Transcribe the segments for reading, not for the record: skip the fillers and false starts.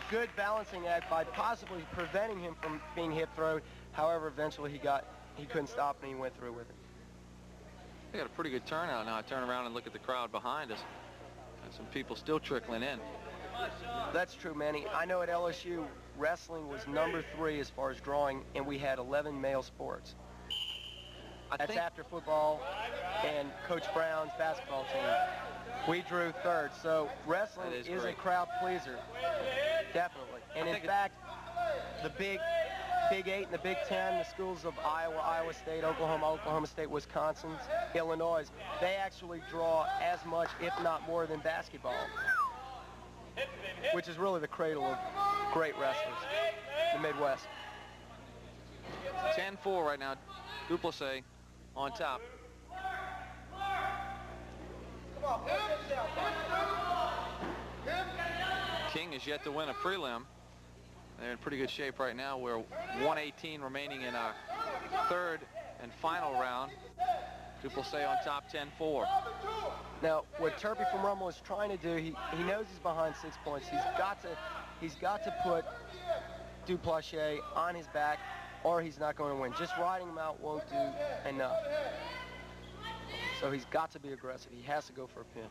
good balancing act by possibly preventing him from being hip-throwed. However, eventually he couldn't stop and he went through with it. We got a pretty good turnout now. I turn around and look at the crowd behind us. And some people still trickling in. That's true, Manny. I know at LSU, wrestling was #3 as far as drawing, and we had 11 male sports. That's after football and Coach Brown's basketball team. We drew 3rd, so wrestling is a crowd pleaser, definitely. And in fact, the Big 8 and the Big 10, the schools of Iowa, Iowa State, Oklahoma, Oklahoma State, Wisconsin, Illinois, they actually draw as much, if not more, than basketball, which is really the cradle of great wrestlers, the Midwest. 10-4 right now. Duplessis on top. King is yet to win a prelim. They're in pretty good shape right now. We're 1:18 remaining in our 3rd and final round. Duplessis on top, 10-4. Now, what Turpie from Rummel is trying to do, he knows he's behind 6 points. He's got to put Duplessis on his back, or he's not going to win. Just riding him out won't do enough. So he's got to be aggressive. He has to go for a pin.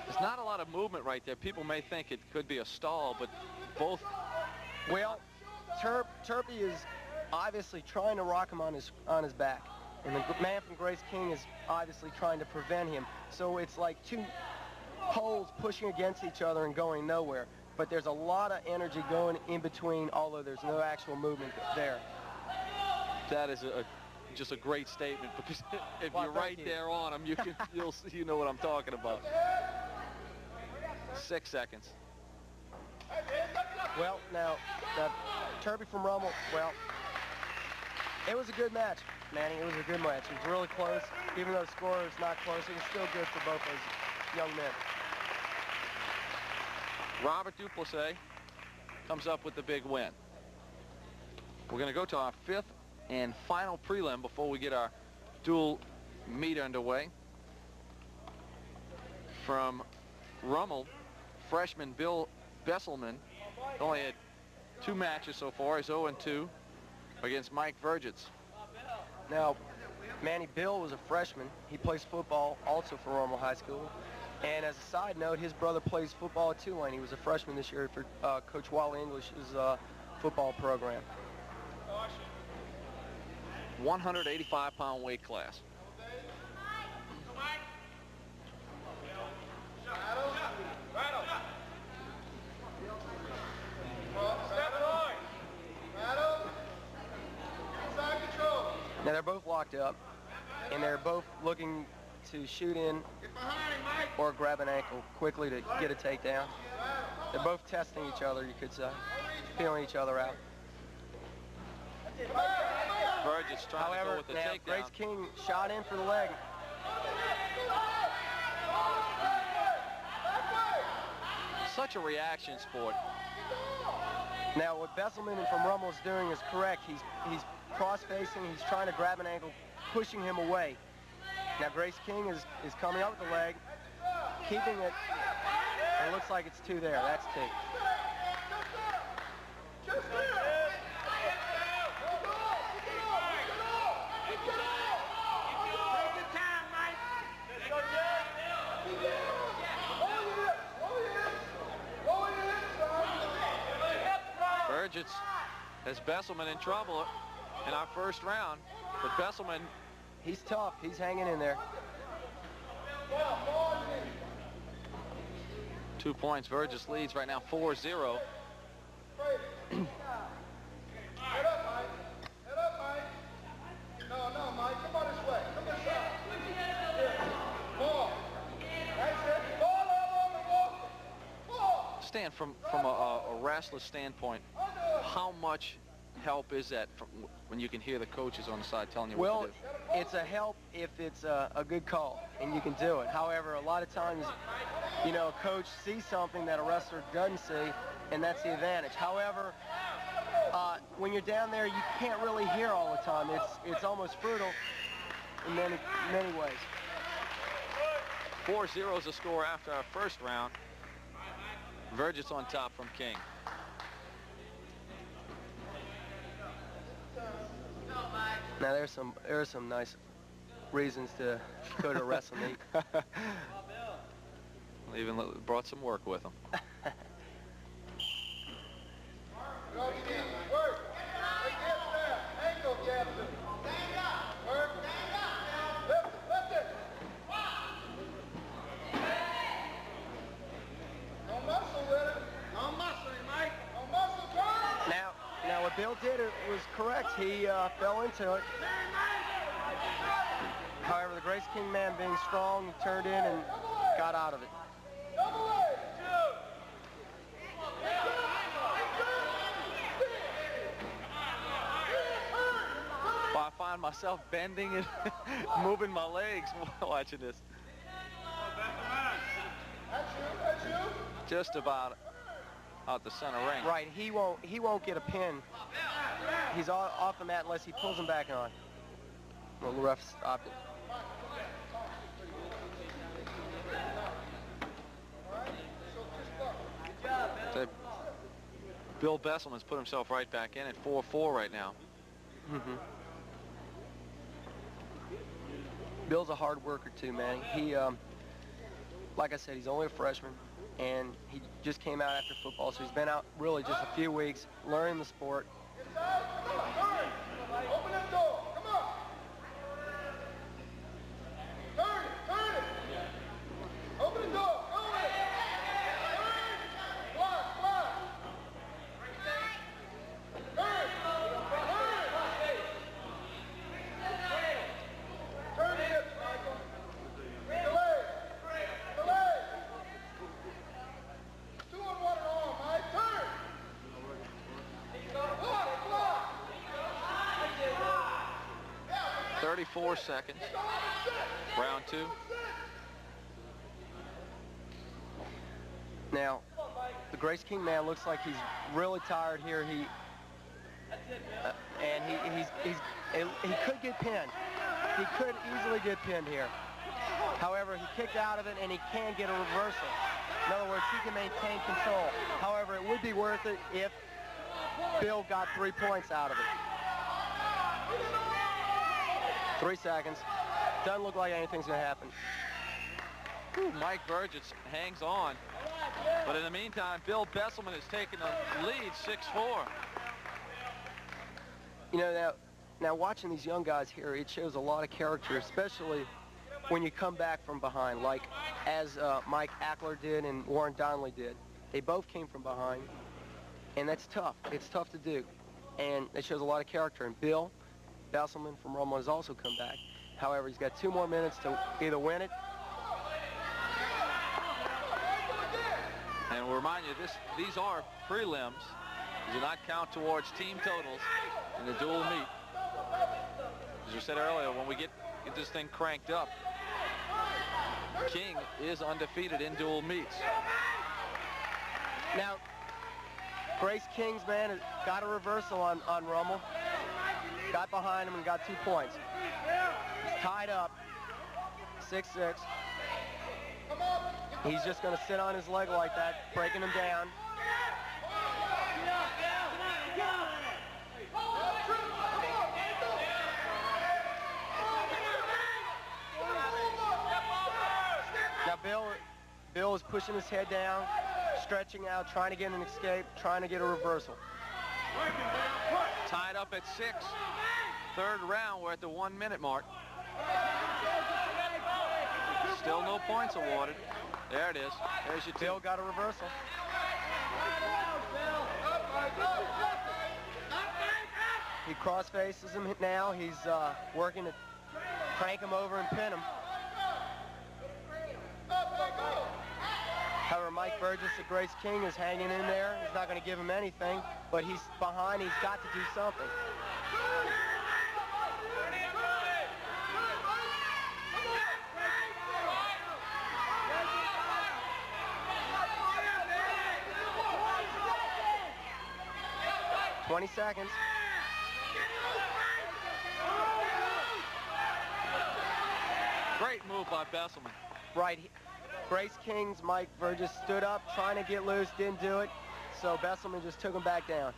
There's not a lot of movement right there. People may think it could be a stall, but both... Well, Turpie is obviously trying to rock him on his back, and the man from Grace King is obviously trying to prevent him. So it's like two poles pushing against each other and going nowhere. But there's a lot of energy going in between, although there's no actual movement there. That is just a great statement, because if you're right there on him, you know what I'm talking about. 6 seconds. Well, now Turpie from Rummel, well, it was a good match, Manny. It was a good match. It was really close. Even though the score is not close, it was still good for both those young men. Robert Duplessis comes up with the big win. We're going to go to our 5th and final prelim before we get our dual meet underway. From Rummel, freshman Bill Besselman only had 2 matches so far. He's 0-2 against Mike Burgess. Now, Manny, Bill was a freshman. He plays football also for Rummel High School. And as a side note, his brother plays football at Tulane. He was a freshman this year for Coach Wally English's football program. 185-pound weight class. Now they're both locked up, and they're both looking to shoot in or grab an ankle quickly to get a takedown. They're both testing each other, you could say, feeling each other out. Burgess trying to go with the takedown. Grace King shot in for the leg. Such a reaction sport. Now what Besselman from Rummel is doing is correct. He's cross-facing, he's trying to grab an ankle, pushing him away. Now Grace King is coming up with the leg, keeping it, and it looks like it's 2 there. That's 2. Burgess has Besselman in trouble in our 1st round, but Besselman, he's tough. He's hanging in there. 2 points. Burgess leads right now 4-0. Stan, from a wrestler standpoint, how much help is that from when you can hear the coaches on the side telling you Well, what to do? it's a help if it's a good call and you can do it. However, a lot of times, you know, a coach sees something that a wrestler doesn't see, and that's the advantage. However, when you're down there, you can't really hear all the time. It's almost brutal in many ways. 4-0 is the score after our first round. Burgess on top from King. Now there are some nice reasons to go to a wrestling meet. Even brought some work with him. Now what Bill did was correct. He fell into it. However, the Grace King man, being strong, turned in and got out of it. Well, I find myself bending and moving my legs watching this. Just about out the center ring. Right, he won't get a pin. He's off the mat unless he pulls him back on. Well, the ref stopped it. So Bill Besselman's put himself right back in at 4-4 right now. Mm-hmm. Bill's a hard worker too, man. He, like I said, he's only a freshman, and he just came out after football, so he's been out really just a few weeks learning the sport. Open that door. Come on. Turn it. Open the door. Go in. Block. Turn it, Michael. The leg. 2 on 1 arm, Mike. Turn. Block. 34 seconds. Round 2. Now, the Grace King man looks like he's really tired here. He could get pinned. He could easily get pinned here. However, he kicked out of it, and he can get a reversal. In other words, he can maintain control. However, it would be worth it if Bill got 3 points out of it. 3 seconds. Doesn't look like anything's going to happen. Mike Burgess hangs on. But in the meantime, Bill Besselman has taken the lead, 6-4. You know, now watching these young guys here, it shows a lot of character, especially when you come back from behind, like as Mike Ackler did and Warren Donnelly did. They both came from behind, and that's tough. It's tough to do, and it shows a lot of character. And Bill Besselman from Rummel has also come back. However, he's got 2 more minutes to either win it. And we'll remind you, these are prelims. These do not count towards team totals in the dual meet. As we said earlier, when we get this thing cranked up, King is undefeated in dual meets. Now, Grace King's man has got a reversal on Rummel. Got behind him and got 2 points. He's tied up, 6-6. He's just going to sit on his leg like that, breaking him down. Now Bill is pushing his head down, stretching out, trying to get an escape, trying to get a reversal. Tied up at 6. 3rd round, we're at the 1 minute mark. Still no points awarded. There it is. There's your 2. Bill got a reversal. He cross faces him now. He's working to crank him over and pin him. However, Mike Burgess at Grace King is hanging in there. He's not going to give him anything, but he's behind. He's got to do something. "20 seconds. Great move by Besselman. Right. Grace King's Mike Burgess stood up, trying to get loose, didn't do it. So Besselman just took him back down.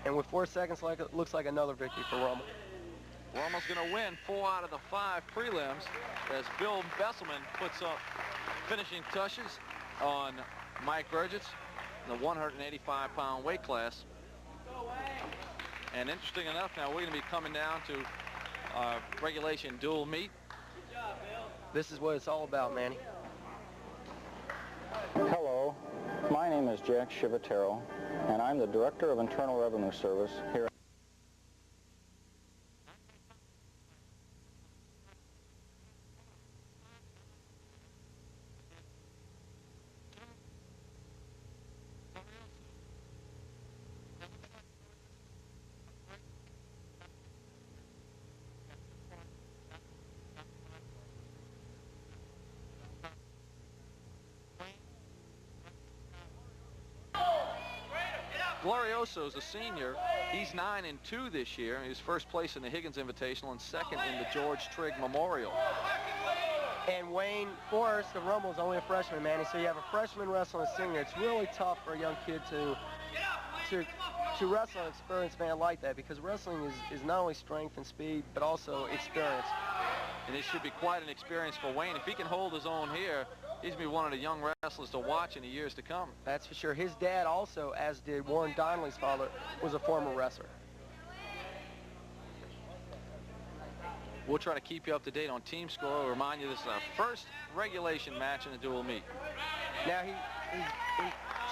And with 4 seconds, it looks like another victory for Rummel. Rummel's going to win 4 out of the 5 prelims as Bill Besselman puts up finishing touches on Mike Burgess in the 185-pound weight class. And interesting enough, now we're going to be coming down to regulation dual meet. This is what it's all about, Manny. Hello, my name is Jack Shivatero, and I'm the Director of Internal Revenue Service here. Glorioso is a senior. He's 9-2 this year. He's first place in the Higgins Invitational and second in the George Trigg Memorial. And Wayne Forrest, the Rummel, is only a freshman, Manny. So you have a freshman wrestling a senior. It's really tough for a young kid to wrestle an experienced man like that, because wrestling is not only strength and speed, but also experience. And it should be quite an experience for Wayne. If he can hold his own here, he's going to be one of the young wrestlers to watch in the years to come. That's for sure. His dad also, as did Warren Donnelly's father, was a former wrestler. We'll try to keep you up to date on team score. We'll remind you this is our first regulation match in the dual meet. Now he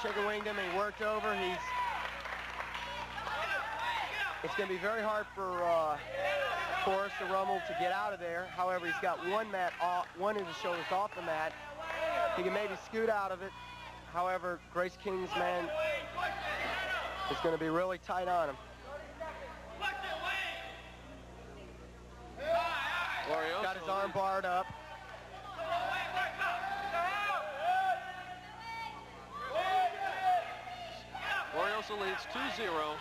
chicken winged him and he worked over. It's going to be very hard for Forrest or Rummel to get out of there. However, he's got one of his shoulders off the mat. He can maybe scoot out of it. However, Grace King's man is going to be really tight on him. Glorioso Got his arm barred up. Glorioso leads 2-0.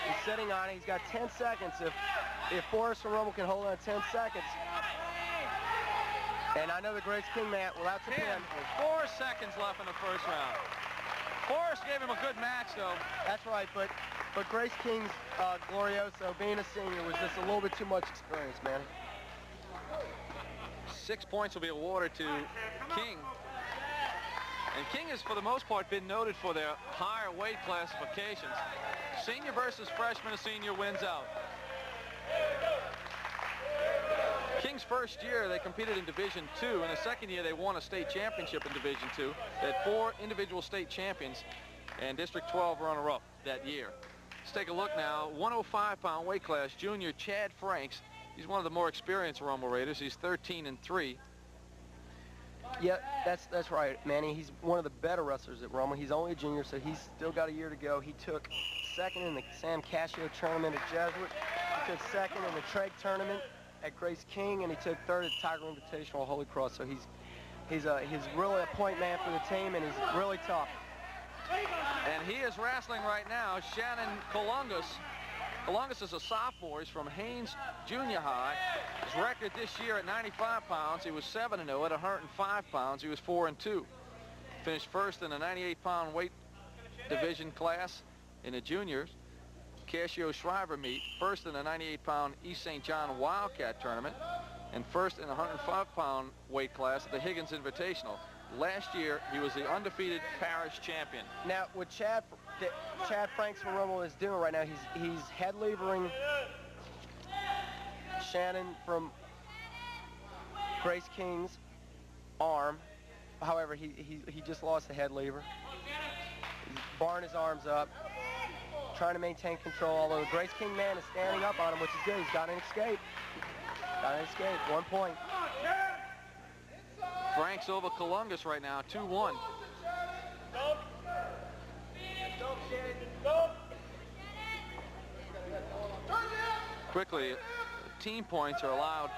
He's sitting on it. He's got 10 seconds. If Forrest and Rummel can hold on 10 seconds. And I know the Grace King man, well, that's a pin. 4 seconds left in the first round. Forrest gave him a good match, though. That's right, but Grace King's Glorioso, being a senior, was just a little bit too much experience, man. 6 points will be awarded to King. And King has, for the most part, been noted for their higher weight classifications. Senior versus freshman, a senior wins out. King's first year, they competed in Division II. In the second year, they won a state championship in Division II. They had 4 individual state champions and District 12 runner-up that year. Let's take a look now. 105-pound weight class, junior Chad Franks. He's one of the more experienced Rummel Raiders. He's 13-3. Yeah, that's right, Manny. He's one of the better wrestlers at Rummel. He's only a junior, so he's still got a year to go. He took second in the Sam Cascio tournament at Jesuit. He took second in the Trigg tournament at Grace King, and he took third at Tiger Invitational at Holy Cross. So he's really a point man for the team, and he's really tough. And he is wrestling right now Shannon Colungus. Colungus is a sophomore. He's from Haynes Junior High. His record this year at 95 pounds, he was 7-0. At 105 pounds, he was 4-2. Finished first in the 98-pound weight division class in the juniors. Cascio Shriver meet, first in the 98-pound East St. John Wildcat tournament, and first in the 105-pound weight class at the Higgins Invitational. Last year, he was the undefeated parish champion. Now, what Chad Franks from Rummel is doing right now, he's head levering Shannon from Grace King's arm. However, he just lost the head lever. He's barring his arms up, trying to maintain control, although the Grace King man is standing up on him, which is good. He's got an escape. 1 point. Franks over Colungus right now, 2-1. Quickly, team points are allowed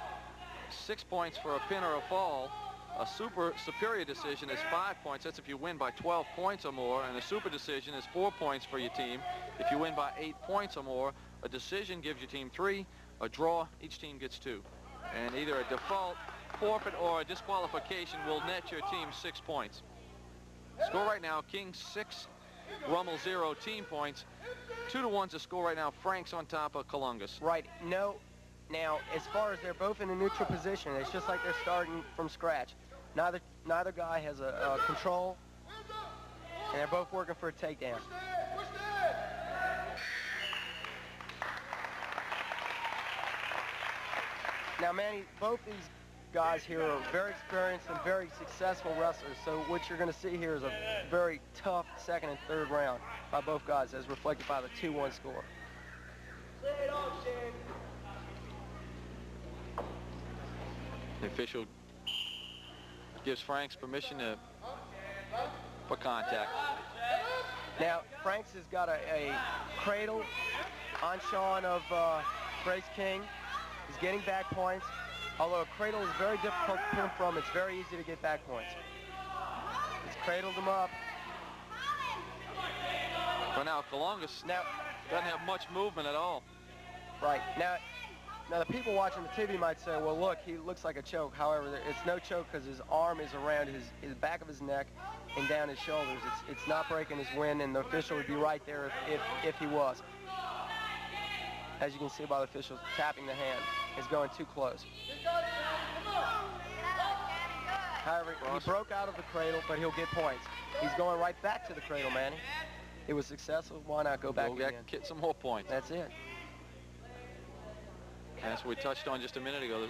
6 points for a pin or a fall. A super superior decision is 5 points. That's if you win by 12 points or more. And a super decision is 4 points for your team. If you win by 8 points or more, a decision gives your team 3. A draw, each team gets 2. And either a default, forfeit, or a disqualification will net your team 6 points. Score right now, King 6, Rummel 0 team points. 2-1's the score right now. Franks on top of Colungus. Right. No. Now, as far as they're both in a neutral position, it's just like they're starting from scratch. Neither guy has a control, and they're both working for a takedown. Now, Manny, both these guys here are very experienced and very successful wrestlers, so what you're going to see here is a very tough second and third round by both guys, as reflected by the 2-1 score. The official gives Franks permission for contact. Now, Franks has got a cradle on Sean of Grace King. He's getting back points. Although a cradle is very difficult to pin from, it's very easy to get back points. He's cradled him up. For now, Colungus doesn't have much movement at all. Right. Now the people watching the TV might say, well, look, he looks like a choke. However, it's no choke because his arm is around his back of his neck and down his shoulders. It's not breaking his wind, and the official would be right there if he was. As you can see by the officials tapping the hand, he's going too close. However, he broke out of the cradle, but he'll get points. He's going right back to the cradle, Manny. It was successful. Why not go back again? Get some more points. That's it. And that's what we touched on just a minute ago.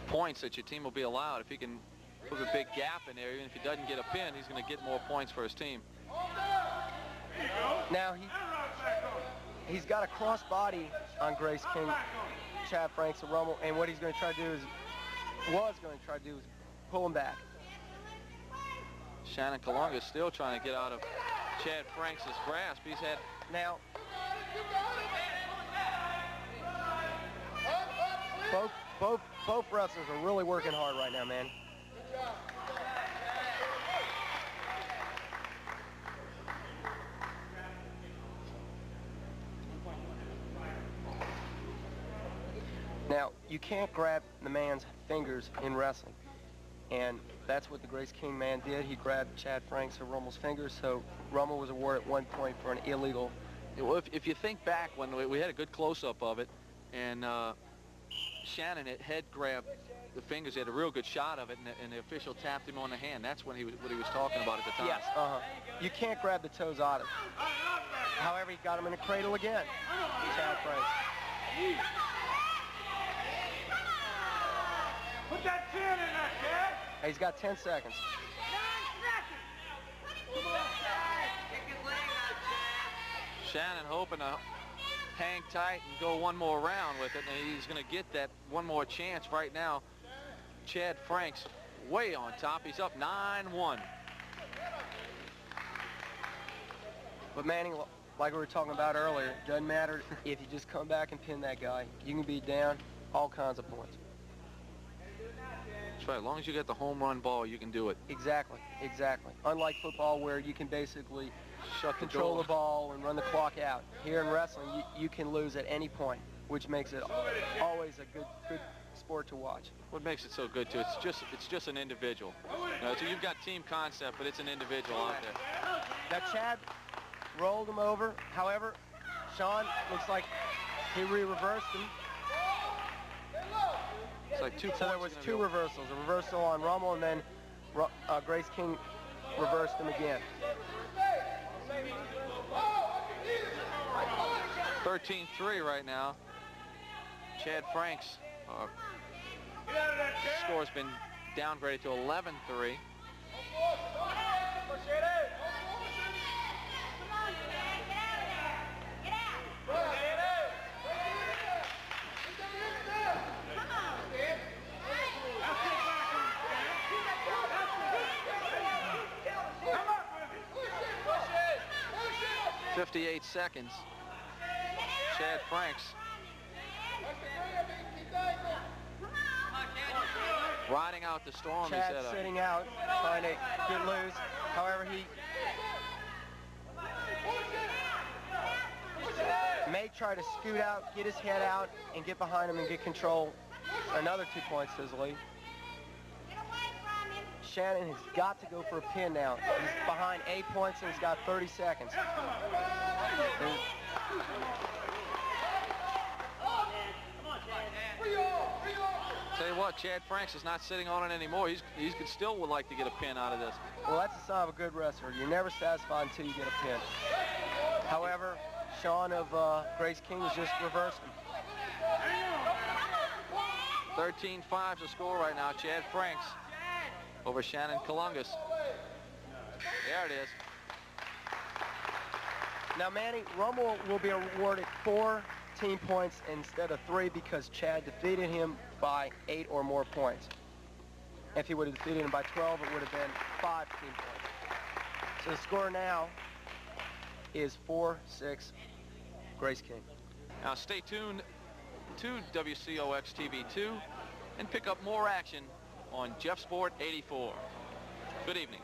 Points that your team will be allowed. If he can put a big gap in there, even if he doesn't get a pin, he's going to get more points for his team. Now he's got a cross body on Grace King, Chad Franks, and Rummel, and what he's going to try to do is pull him back. Shannon Colungus still trying to get out of Chad Franks' grasp. He's had now. Both wrestlers are really working hard right now, man. Now, you can't grab the man's fingers in wrestling, and that's what the Grace King man did. He grabbed Chad Franks and Rummel's fingers, so Rummel was awarded 1 point for an illegal. Well, if you think back when we had a good close-up of it, and Shannon had grabbed the fingers, he had a real good shot of it, and the official tapped him on the hand. That's when what he was talking about at the time. Yes, you can't grab the toes out of it. However, he got him in a cradle again, Chad Franks. Put that 10 in there, kid. He's got 10 seconds. 9 seconds. Shannon hoping to hang tight and go one more round with it, and he's going to get that one more chance right now. Chad Franks way on top. He's up 9-1. But Manning, like we were talking about earlier, it doesn't matter if you just come back and pin that guy. You can be down all kinds of points. That's right. As long as you get the home run ball, you can do it. Exactly. Unlike football, where you can basically control the ball and run the clock out. Here in wrestling, you can lose at any point, which makes it always a good sport to watch. What makes it so good too? It's just an individual. So you've got team concept, but it's an individual out there. Now Chad rolled him over. However, Sean looks like he reversed him. It's like 2 points. So there was 2 reversals. A reversal on Rummel, and then Grace King reversed him again. 13-3 right now. Chad Franks' score's been downgraded to 11-3. 58 seconds. Chad Franks riding out the storm. Chad sitting out, trying to get loose. However, he may try to scoot out, get his head out, and get behind him and get control. Another 2 points to his lead. Shannon has got to go for a pin now. He's behind 8 points and he's got 30 seconds. Tell you what, Chad Franks is not sitting on it anymore. He still would like to get a pin out of this. Well, that's a sign of a good wrestler. You're never satisfied until you get a pin. However, Sean of Grace King has just reversed him. 13-5's the score right now. Chad Franks over Shannon Colungus. There it is. Now, Manny, Rummel will be awarded 4 team points instead of 3 because Chad defeated him by 8 or more points. If he would have defeated him by 12, it would have been 5 team points. So the score now is 4-6 Grace King. Now stay tuned to WCOX TV2 and pick up more action on Jeff Sport 84. Good evening.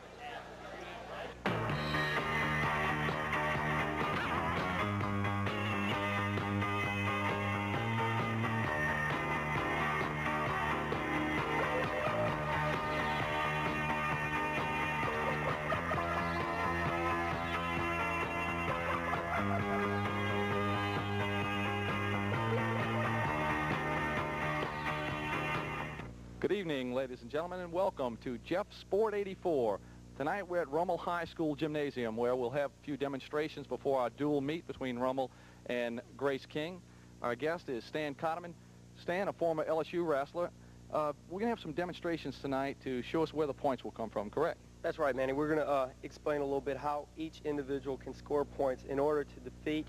Good evening, ladies and gentlemen, and welcome to Jeff Sport 84. Tonight we're at Rummel High School Gymnasium, where we'll have a few demonstrations before our dual meet between Rummel and Grace King. Our guest is Stan Cotterman. Stan, a former LSU wrestler. We're going to have some demonstrations tonight to show us where the points will come from, correct? That's right, Manny. We're going to explain a little bit how each individual can score points in order to defeat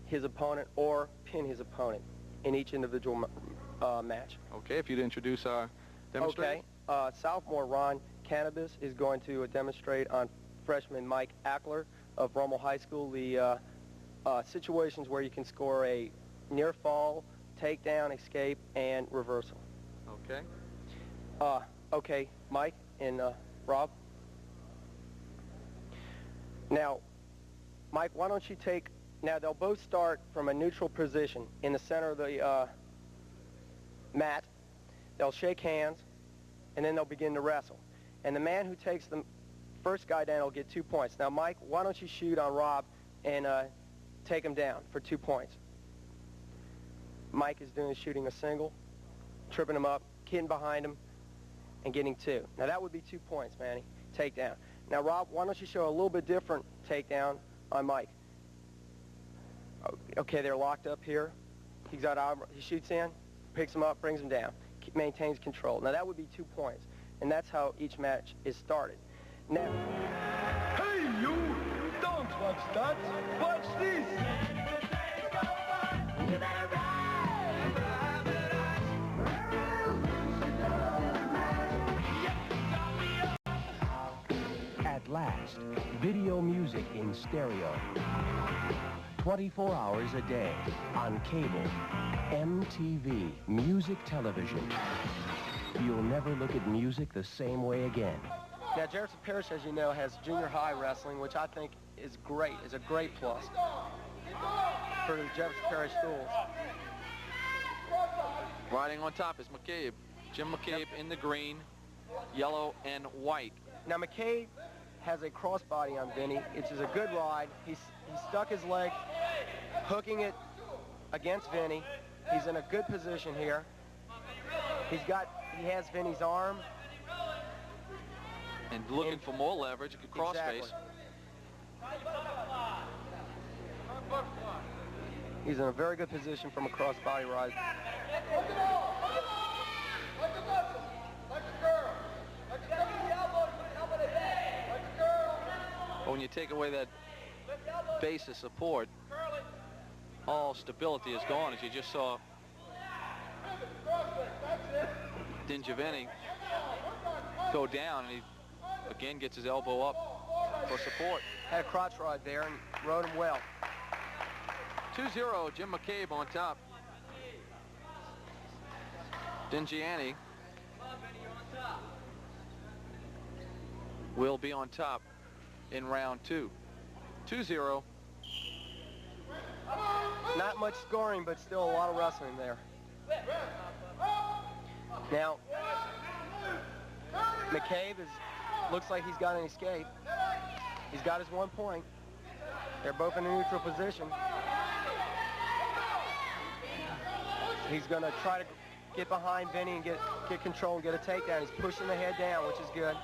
his opponent or pin his opponent in each individual match. Okay, if you'd introduce our demonstrator. Okay. Sophomore Ron Cannabis is going to demonstrate on freshman Mike Ackler of Rummel High School the situations where you can score a near fall, takedown, escape, and reversal. Okay. Okay, Mike and Rob. Now, Mike, why don't you take, now they'll both start from a neutral position in the center of the mat. They'll shake hands, and then they'll begin to wrestle. And the man who takes the first guy down will get 2 points. Now, Mike, why don't you shoot on Rob and take him down for 2 points. Mike is shooting a single, tripping him up, getting behind him, and getting 2. Now, that would be 2 points, Manny. Takedown. Now, Rob, why don't you show a little bit different takedown on Mike? Okay, they're locked up here. He shoots in, picks him up, brings him down, maintains control. Now, that would be 2 points, and that's how each match is started. Now, Hey, you! Don't watch that! Watch this! At last, video music in stereo. 24 hours a day on cable. MTV, music television. You'll never look at music the same way again. now Jefferson Parish, as you know, has junior high wrestling, which I think is great, is a great plus for the Jefferson Parish schools. Riding on top is McCabe. Jim McCabe in the green, yellow, and white. Now, McCabe has a crossbody on Vinny. It's a good ride. He stuck his leg, hooking it against Vinny. He's in a good position here. He has Vinny's arm. And looking for more leverage, a good cross face. He's in a very good position from a crossbody ride. But when you take away that base of support, all stability is gone, as you just saw Dinjavanti go down, and he again gets his elbow up. for support. Had a crotch rod there and rode him well. 2-0, Jim McCabe on top. Dingiani will be on top in round 2. 2-0. Not much scoring, but still a lot of wrestling there. Now, McCabe looks like he's got an escape. He's got his 1 point. They're both in a neutral position. He's going to try to get behind Vinny and get control and get a takedown. He's pushing the head down, which is good.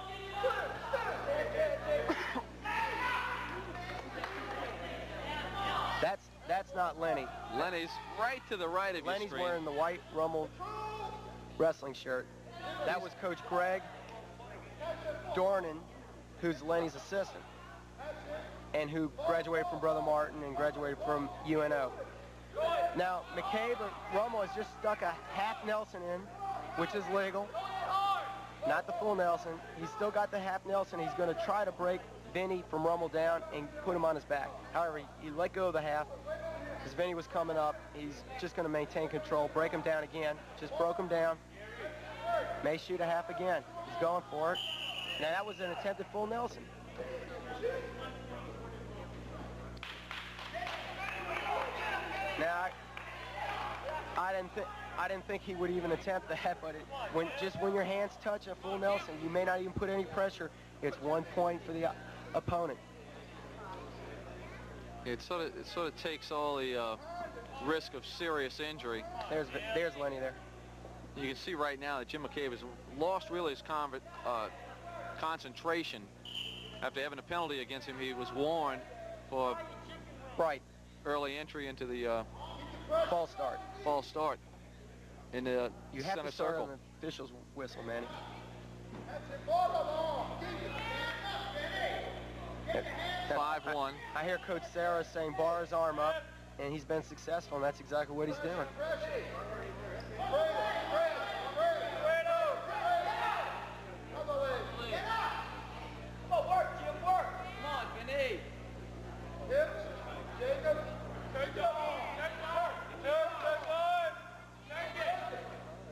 That's not Lenny. Lenny's right to the right of Lenny's your screen. wearing the white Rummel wrestling shirt. That was Coach Greg Dornan, who's Lenny's assistant, and who graduated from Brother Martin and graduated from UNO. Now, McCabe Rummel has just stuck a half Nelson in, which is legal. Not the full Nelson. He's still got the half Nelson. He's going to try to break Vinny from Rummel down and put him on his back. However, he let go of the half because Vinny was coming up. He's just going to maintain control, break him down again. Just broke him down. May shoot a half again. He's going for it. Now, that was an attempted full Nelson. Now, I didn't think he would even attempt that, but when your hands touch a full Nelson, you may not even put any pressure. It's 1 point for the opponent. It sort of takes all the risk of serious injury. There's Lenny there. You can see right now that Jim McCabe has lost really his concentration after having a penalty against him. He was warned for early entry into the false start in the you have center to start circle. on the official's whistle, Manny. 5-1. I hear Coach Sarah saying bar his arm up, and he's been successful, and that's exactly what he's doing. Come on, Vinny.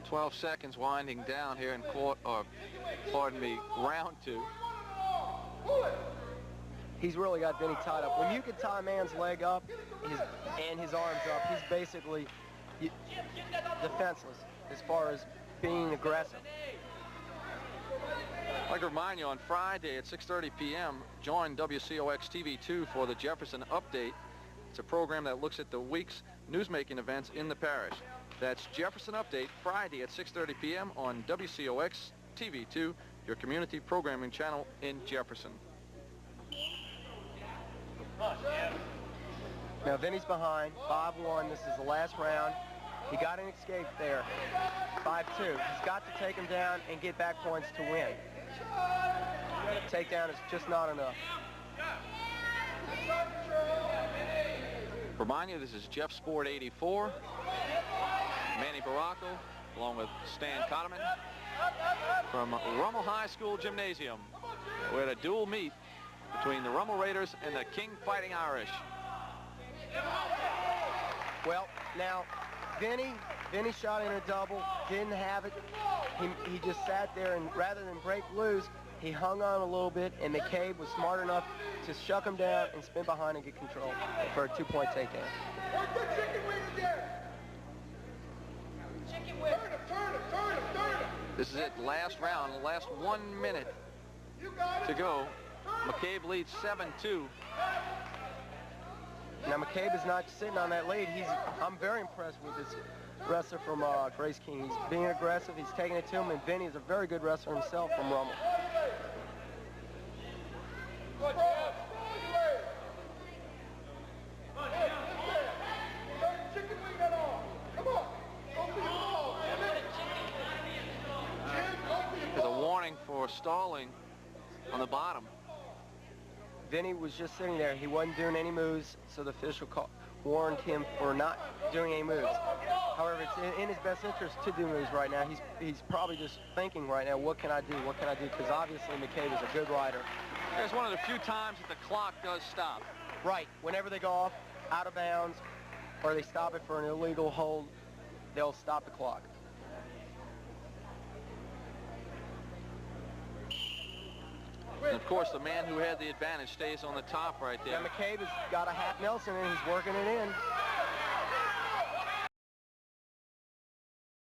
12 seconds winding down here in round 2. He's really got Vinny tied up. When you can tie a man's leg up and his arms up, he's basically defenseless as far as being aggressive. I'd like to remind you, on Friday at 6:30 p.m., join WCOX TV2 for the Jefferson Update. It's a program that looks at the week's newsmaking events in the parish. That's Jefferson Update, Friday at 6:30 p.m. on WCOX TV2, your community programming channel in Jefferson. Now Vinny's behind, 5-1. This is the last round. He got an escape there, 5-2. He's got to take him down and get back points to win. Takedown is just not enough. Remind you, this is Jeff Sport 84. Manny Baracco, along with Stan Cotterman from Rummel High School Gymnasium. We're at a dual meet between the Rummel Raiders and the King Fighting Irish. Well, now, Vinny shot in a double, didn't have it. He just sat there, and rather than break loose, he hung on a little bit, and McCabe was smart enough to shuck him down and spin behind and get control for a 2-point takedown. Work the chicken wing again. Chicken wing. Turn him. This is it, last round, the last 1 minute to go. McCabe leads 7-2. Now McCabe is not sitting on that lead. I'm very impressed with this wrestler from Grace King. He's being aggressive. He's taking it to him, and Vinny is a very good wrestler himself from Rummel. There's a warning for stalling on the bottom. Vinny was just sitting there. He wasn't doing any moves, so the official warned him for not doing any moves. However, it's in his best interest to do moves right now. He's probably just thinking right now, what can I do? Because obviously McCabe is a good rider. It's one of the few times that the clock does stop. Right. Whenever they go off out of bounds or they stop it for an illegal hold, they'll stop the clock. And of course, the man who had the advantage stays on the top right there. Now McCabe has got a half Nelson and he's working it in.